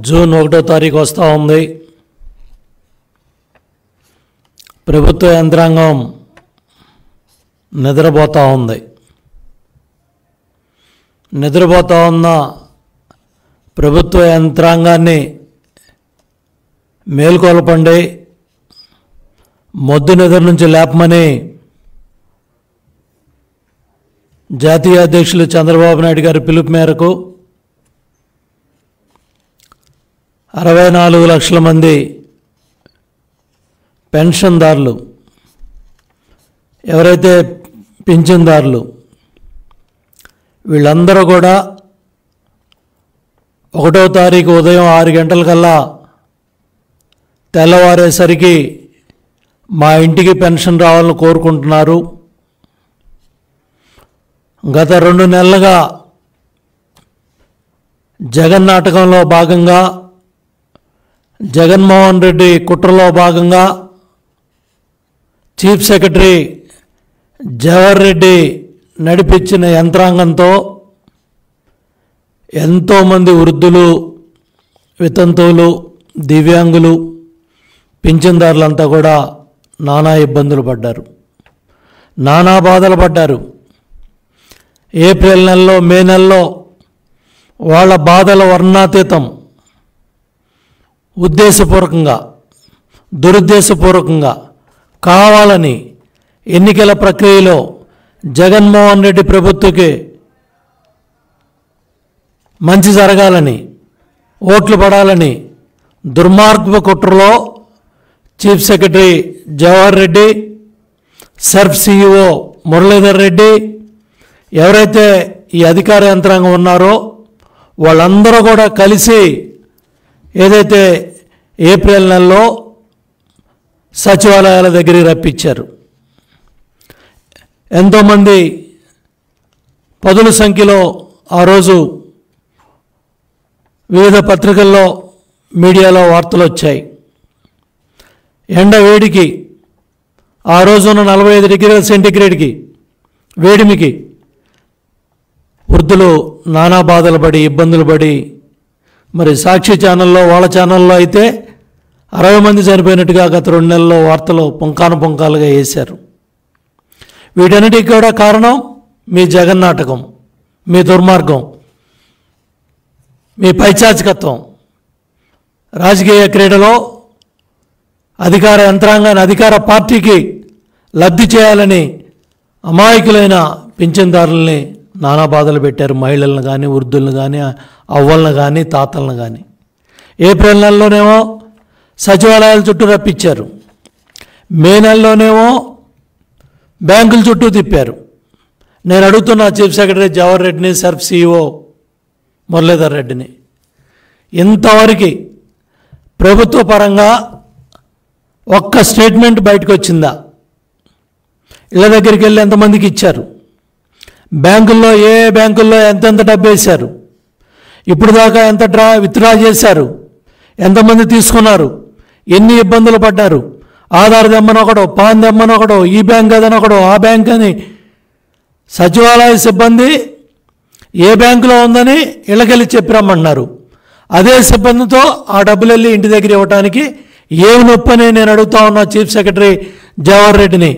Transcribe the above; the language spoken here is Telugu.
జూన్ 1వ తారీఖు వస్తూ ఉంది. ప్రభుత్వ యంత్రాంగం నిద్రపోతూ ఉంది. నిద్రపోతూ ఉన్న ప్రభుత్వ యంత్రాంగాన్ని మేల్కొల్పండి, మొద్దు నిద్ర నుంచి లేపమని జాతీయ అధ్యక్షులు చంద్రబాబు నాయుడు గారి పిలుపు మేరకు 64 లక్షల మంది పెన్షన్దారులు, ఎవరైతే పింఛన్దారులు వీళ్ళందరూ కూడా 1వ తారీఖు ఉదయం 6 గంటలకల్లా తెల్లవారేసరికి మా ఇంటికి పెన్షన్ రావాలని కోరుకుంటున్నారు. గత 2 నెలలుగా జగన్ నాటకంలో భాగంగా, జగన్మోహన్ రెడ్డి కుట్రలో భాగంగా చీఫ్ సెక్రటరీ జవహర్ రెడ్డి నడిపించిన యంత్రాంగంతో ఎంతోమంది వృద్ధులు, వితంతువులు, దివ్యాంగులు, పింఛన్దారులంతా కూడా నానా ఇబ్బందులు పడ్డారు, నానా బాధలు పడ్డారు. ఏప్రిల్ నెలలో, మే నెలలో వాళ్ళ బాధల వర్ణాతీతం. ఉద్దేశపూర్వకంగా, దురుద్దేశపూర్వకంగా, కావాలని ఎన్నికల ప్రక్రియలో జగన్మోహన్ రెడ్డి ప్రభుత్వకి మంచి జరగాలని, ఓట్లు పడాలని దుర్మార్గపు కుట్రలో chief secretary Jawahar Reddy, Surf CEO Muralidhar Reddy, ఎవరైతే ఈ అధికార యంత్రాంగం ఉన్నారో వాళ్ళందరూ కూడా కలిసి ఏదైతే ఏప్రిల్ నెలలో సచివాలయాల దగ్గరికి రప్పించారు. ఎంతోమంది పదుల సంఖ్యలో ఆ రోజు వివిధ పత్రికల్లో, మీడియాలో వార్తలు వచ్చాయి. ఎండ వేడికి, ఆ రోజున 45 డిగ్రీల సెంటీగ్రేడ్కి వేడిమికి వృద్ధులు నానా బాధలు పడి, ఇబ్బందులు పడి, మరి సాక్షి ఛానల్లో, వాళ్ళ ఛానల్లో అయితే 60 మంది చనిపోయినట్టుగా గత 2 నెలల్లో వార్తలు పుంకాను పుంకాలుగా వేశారు. వీటన్నిటికీ కూడా కారణం మీ జగన్ నాటకం, మీ దుర్మార్గం, మీ పైచాచికత్వం. రాజకీయ క్రీడలో అధికార యంత్రాంగాన్ని, అధికార పార్టీకి లబ్ధి చేయాలని అమాయకులైన పింఛన్దారుల్ని నానా బాధలు పెట్టారు. మహిళలను కానీ, వృద్ధులను కానీ, అవ్వలను కానీ, తాతలను కానీ. ఏప్రిల్ నెలలోనేమో సచివాలయాల చుట్టూ రప్పించారు, మే నెలలోనేమో బ్యాంకుల చుట్టూ తిప్పారు. నేను అడుగుతున్నా చీఫ్ సెక్రటరీ జవహర్ రెడ్డిని, సర్ఫ్ సిఇఓ మురళీధర్ రెడ్డిని, ఇంతవరకు ప్రభుత్వ పరంగా ఒక్క స్టేట్మెంట్ బయటకు వచ్చిందా? ఇళ్ళ దగ్గరికి వెళ్ళి ఎంతమందికి ఇచ్చారు? బ్యాంకుల్లో ఏ బ్యాంకుల్లో ఎంతెంత డబ్బు వేశారు? ఇప్పుడు దాకా ఎంత విత్డ్రా చేశారు? ఎంతమంది తీసుకున్నారు? ఎన్ని ఇబ్బందులు పడ్డారు? ఆధార్ దెమ్మనొకడో, పాన్ దెమ్మనొకడో, ఈ బ్యాంక్ అదనొకడో, ఆ బ్యాంక్ అని సచివాలయ సిబ్బంది ఏ బ్యాంకులో ఉందని ఇళ్ళకెళ్ళి చెప్పిరమ్మన్నారు. అదే సిబ్బందితో ఆ డబ్బులు వెళ్ళి ఇంటి దగ్గర ఇవ్వడానికి ఏమి నొప్పని నేను అడుగుతా ఉన్నా చీఫ్ సెక్రటరీ జవహర్ రెడ్డిని.